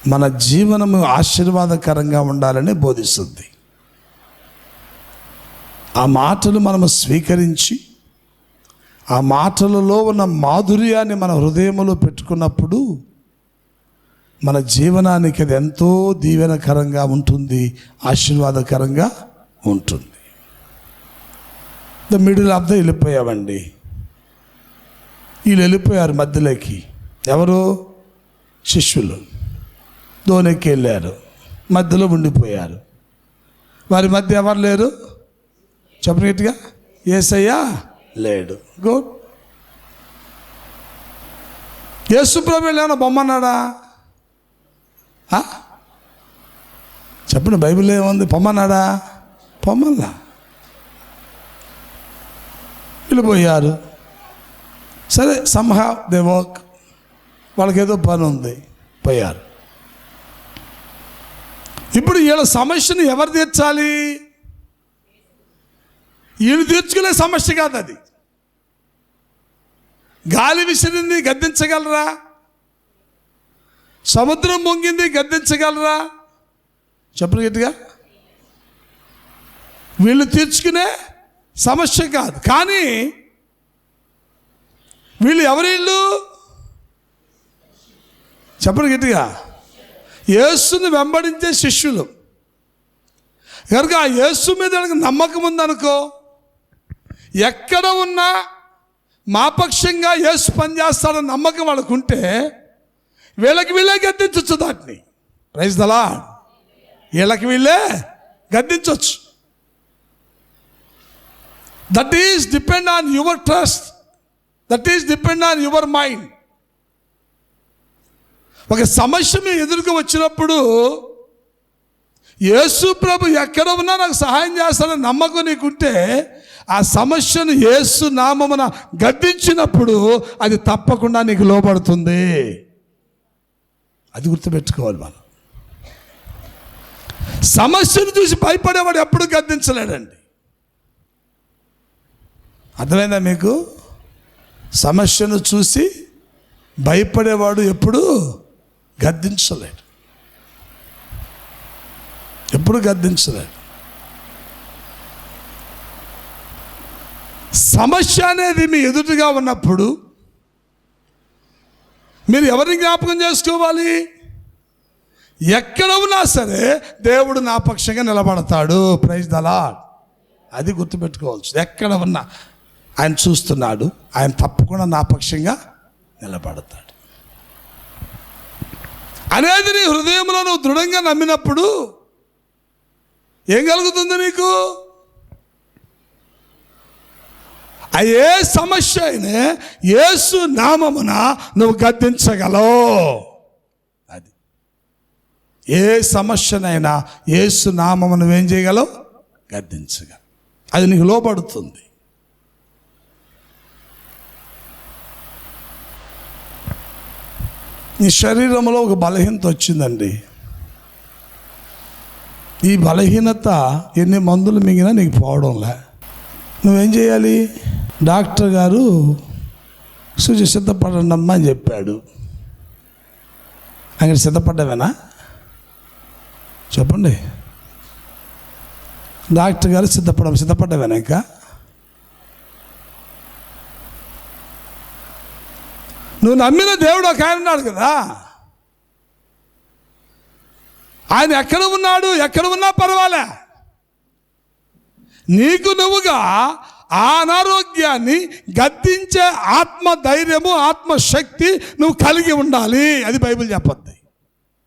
మన జీవనము ఆశీర్వాదకరంగా ఉండాలని బోధిస్తుంది. ఆ మాటలు మనము స్వీకరించి ఆ మాటలలో ఉన్న మాధుర్యాన్ని మన హృదయంలో పెట్టుకున్నప్పుడు మన జీవనానికి అది ఎంతో దీవెనకరంగా ఉంటుంది, ఆశీర్వాదకరంగా ఉంటుంది. ద మిడిల్ ఆఫ్ ద వెళ్ళిపోయామండి. వీళ్ళు వెళ్ళిపోయారు మధ్యలోకి. ఎవరు? శిష్యులు దోణికి వెళ్ళారు, మధ్యలో ఉండిపోయారు. వారి మధ్య ఎవరు లేరు? చెప్పినట్టుగా యేసయ్య లేడు. గుడ్. యేసు ప్రభువు ఏమైనా బొమ్మన్నాడా? చెప్పండి, బైబిల్ ఏముంది? పొమ్మన్నాడా? పొమ్మల్లా. వెళ్ళిపోయారు. సరే, somehow they work. వాళ్ళకి ఏదో పని ఉంది, పోయారు. ఇప్పుడు వీళ్ళ సమస్యను ఎవరు తీర్చాలి? వీళ్ళు తీర్చుకునే సమస్య కాదు అది. గాలి విసిరింది, గద్దించగలరా? సముద్రం పొంగింది, గద్దించగలరా? చెప్పండి గట్టిగా. వీళ్ళు తీర్చుకునే సమస్య కాదు. కానీ వీళ్ళు ఎవరు? వీళ్ళు చెప్పండి గట్టిగా. యేసుని వెంబడించే శిష్యులు. కనుక ఆ యేసు మీద నమ్మకం ఉందనుకో, ఎక్కడ ఉన్నా మా పక్షంగా యేసు పనిచేస్తాడని నమ్మకం వాళ్ళకు ఉంటే వీళ్ళకి వీళ్ళే గద్దించవచ్చు దాన్ని. Praise the Lord. వీళ్ళకి వీళ్ళే గద్దించవచ్చు. That is depend on your trust, that is depend on your mind. ఒక సమస్య మీ ఎదురుకు వచ్చినప్పుడు యేసు ప్రభు ఎక్కడ ఉన్నా నాకు సహాయం చేస్తాడని నమ్మకం నీకుంటే ఆ సమస్యను యేసు నామమున గద్దించినప్పుడు అది తప్పకుండా నీకు లోబడుతుంది. అది గుర్తుపెట్టుకోవాలి మనం. సమస్యను చూసి భయపడేవాడు ఎప్పుడు గద్దించలేడండి. అర్థమైందా మీకు? సమస్యను చూసి భయపడేవాడు ఎప్పుడు గద్దించలేడు, ఎప్పుడు గద్దించలేడు. సమస్య అనేది మీ ఎదుటిగా ఉన్నప్పుడు మీరు ఎవరిని జ్ఞాపకం చేసుకోవాలి? ఎక్కడ ఉన్నా సరే దేవుడు నా పక్షంగా నిలబడతాడు. Praise the Lord. అది గుర్తుపెట్టుకోవచ్చు. ఎక్కడ ఉన్నా ఆయన చూస్తున్నాడు, ఆయన తప్పకుండా నా పక్షంగా నిలబడతాడు అనేది నీ హృదయంలో నువ్వు దృఢంగా నమ్మినప్పుడు ఏం కలుగుతుంది నీకు? ఏ సమస్య అయినా యేసు నామమున నువ్వు గద్దించగలవు. అది ఏ సమస్యనైనా యేసు నామమున నువ్వేం చేయగలవు? గద్దించగలవు. అది నీకు లోపడుతుంది. నీ శరీరంలో ఒక బలహీనత వచ్చిందండి. ఈ బలహీనత ఎన్ని మందులు మింగినా నీకు పోవడంలే. నువ్వేం చేయాలి? డాక్టర్ గారు సూచి సిద్ధపడండి అమ్మా అని చెప్పాడు. ఆయన సిద్ధపడ్డావేనా? చెప్పండి. డాక్టర్ గారు సిద్ధపడ్డావేనా? ఇంకా నువ్వు నమ్మిన దేవుడు ఒక ఆయన ఉన్నాడు కదా. ఆయన ఎక్కడ ఉన్నాడు? ఎక్కడ ఉన్నా పర్వాలే. నీకు నువ్వుగా ఆ అనారోగ్యాన్ని గద్దించే ఆత్మ ధైర్యము, ఆత్మశక్తి నువ్వు కలిగి ఉండాలి. అది బైబిల్ చెప్పద్దు.